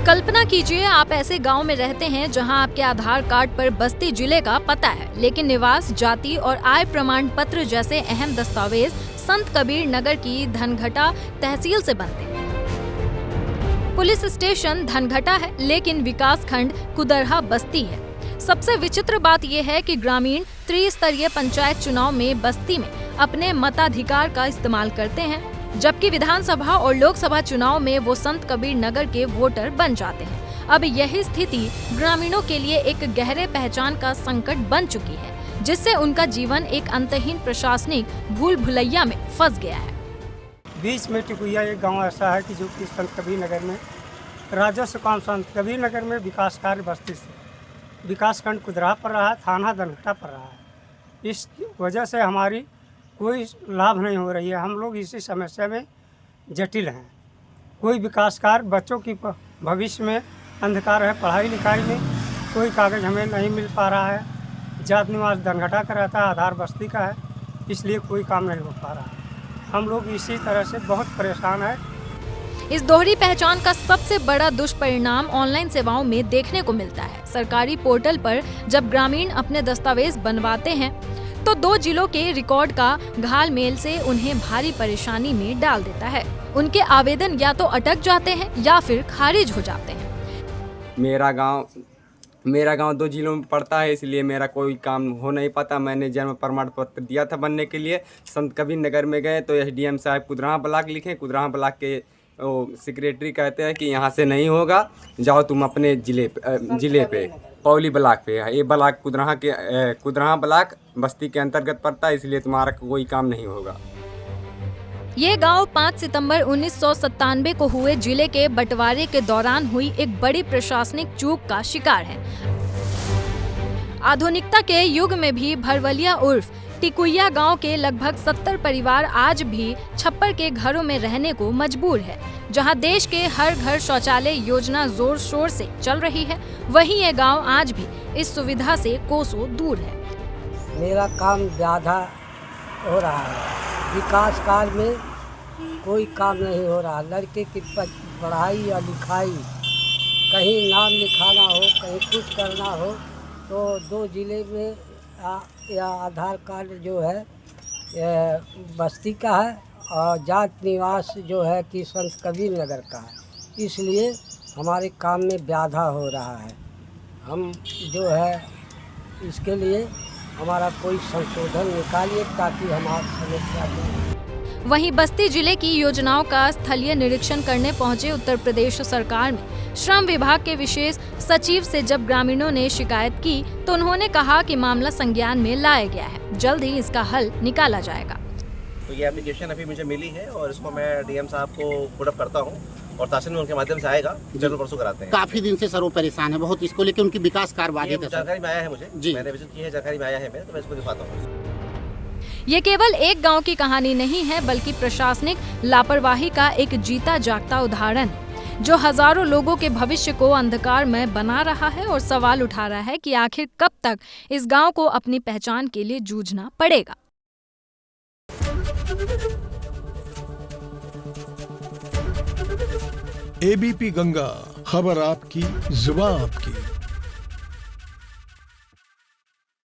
कल्पना कीजिए आप ऐसे गांव में रहते हैं जहां आपके आधार कार्ड पर बस्ती जिले का पता है, लेकिन निवास, जाति और आय प्रमाण पत्र जैसे अहम दस्तावेज संत कबीर नगर की धनघटा तहसील से बनते हैं। पुलिस स्टेशन धनघटा है, लेकिन विकास खंड कुदरहा बस्ती है। सबसे विचित्र बात यह है कि ग्रामीण त्रिस्तरीय पंचायत चुनाव में बस्ती में अपने मताधिकार का इस्तेमाल करते हैं, जबकि विधानसभा और लोकसभा चुनाव में वो संत कबीर नगर के वोटर बन जाते हैं। अब यही स्थिति ग्रामीणों के लिए एक गहरे पहचान का संकट बन चुकी है, जिससे उनका जीवन एक अंतहीन प्रशासनिक भूल भुलैया में फंस गया है। बीच में टिकुया एक गांव ऐसा है कि जो कि संत कबीर नगर में राजस्व काम संत कबीर नगर में विकास कार्य बस्ती से विकास खंड कुदरहा पर रहा है, थाना धनघटा पर रहा है। इस वजह से हमारी कोई लाभ नहीं हो रही है। हम लोग इसी समस्या में जटिल हैं। कोई विकास कार्य, बच्चों की भविष्य में अंधकार है, पढ़ाई लिखाई में कोई कागज़ हमें नहीं मिल पा रहा है। जात निवास धनघटा का रहता है, आधार बस्ती का है, इसलिए कोई काम नहीं हो पा रहा है। हम लोग इसी तरह से बहुत परेशान हैं। इस दोहरी पहचान का सबसे बड़ा दुष्परिणाम ऑनलाइन सेवाओं में देखने को मिलता है। सरकारी पोर्टल पर जब ग्रामीण अपने दस्तावेज बनवाते हैं तो 2 जिलों के रिकॉर्ड का घालमेल से उन्हें भारी परेशानी में डाल देता है। उनके आवेदन या तो अटक जाते हैं या फिर खारिज हो जाते हैं। मेरा गांव 2 जिलों में पड़ता है, इसलिए मेरा कोई काम हो नहीं पाता। मैंने जन्म प्रमाण पत्र दिया था बनने के लिए। संत कबीर नगर में गए तो एसडीएम साहब कुदरहा ब्लॉक लिखे। कुदरहा ब्लॉक के सेक्रेटरी कहते हैं कि यहाँ से नहीं होगा, जाओ तुम अपने जिले पे पौली ब्लॉक पे है। ये ब्लॉक कुदरहा ब्लॉक बस्ती के अंतर्गत पड़ता है, इसलिए तुम्हारा कोई काम नहीं होगा। ये गांव 5 सितंबर 1997 को हुए जिले के बंटवारे के दौरान हुई एक बड़ी प्रशासनिक चूक का शिकार है। आधुनिकता के युग में भी भरवलिया उर्फ टिकुया गांव के लगभग 70 परिवार आज भी छप्पर के घरों में रहने को मजबूर है। जहां देश के हर घर शौचालय योजना जोर शोर से चल रही है, वहीं ये गांव आज भी इस सुविधा से कोसों दूर है। मेरा काम ज़्यादा हो रहा है, विकास कार्य में कोई काम नहीं हो रहा। लड़के की पढ़ाई या लिखाई, कहीं नाम लिखाना हो, कहीं कुछ करना हो तो 2 जिले में या आधार कार्ड जो है बस्ती का है और जात निवास जो है कि संत कबीर नगर का है, इसलिए हमारे काम में बाधा हो रहा है। हम जो है इसके लिए हमारा कोई संशोधन निकालिए ताकि हमारी समस्या को। वहीं बस्ती जिले की योजनाओं का स्थलीय निरीक्षण करने पहुंचे उत्तर प्रदेश सरकार में श्रम विभाग के विशेष सचिव से जब ग्रामीणों ने शिकायत की तो उन्होंने कहा कि मामला संज्ञान में लाया गया है, जल्द ही इसका हल निकाला जाएगा। तो ये एप्लीकेशन अभी मुझे मिली है और इसको मैं डीएम साहब को पुट अप करता हूँ और तहसील में उनके माध्यम से आएगा, चलो परसों कराते हैं। काफी दिन से सर वो परेशान है बहुत, इसको लेकर उनकी विकास कार्य बाधित है। जानकारी में आया है मुझे जी, मैंने विजिट की है, जानकारी में आया है मेरे, तो मैं इसको दिखाता हूँ। ये केवल एक गांव की कहानी नहीं है, बल्कि प्रशासनिक लापरवाही का एक जीता जागता उदाहरण है, जो हजारों लोगों के भविष्य को अंधकार में बना रहा है और सवाल उठा रहा है कि आखिर कब तक इस गांव को अपनी पहचान के लिए जूझना पड़ेगा। एबीपी गंगा, खबर आपकी, जुबान आपकी।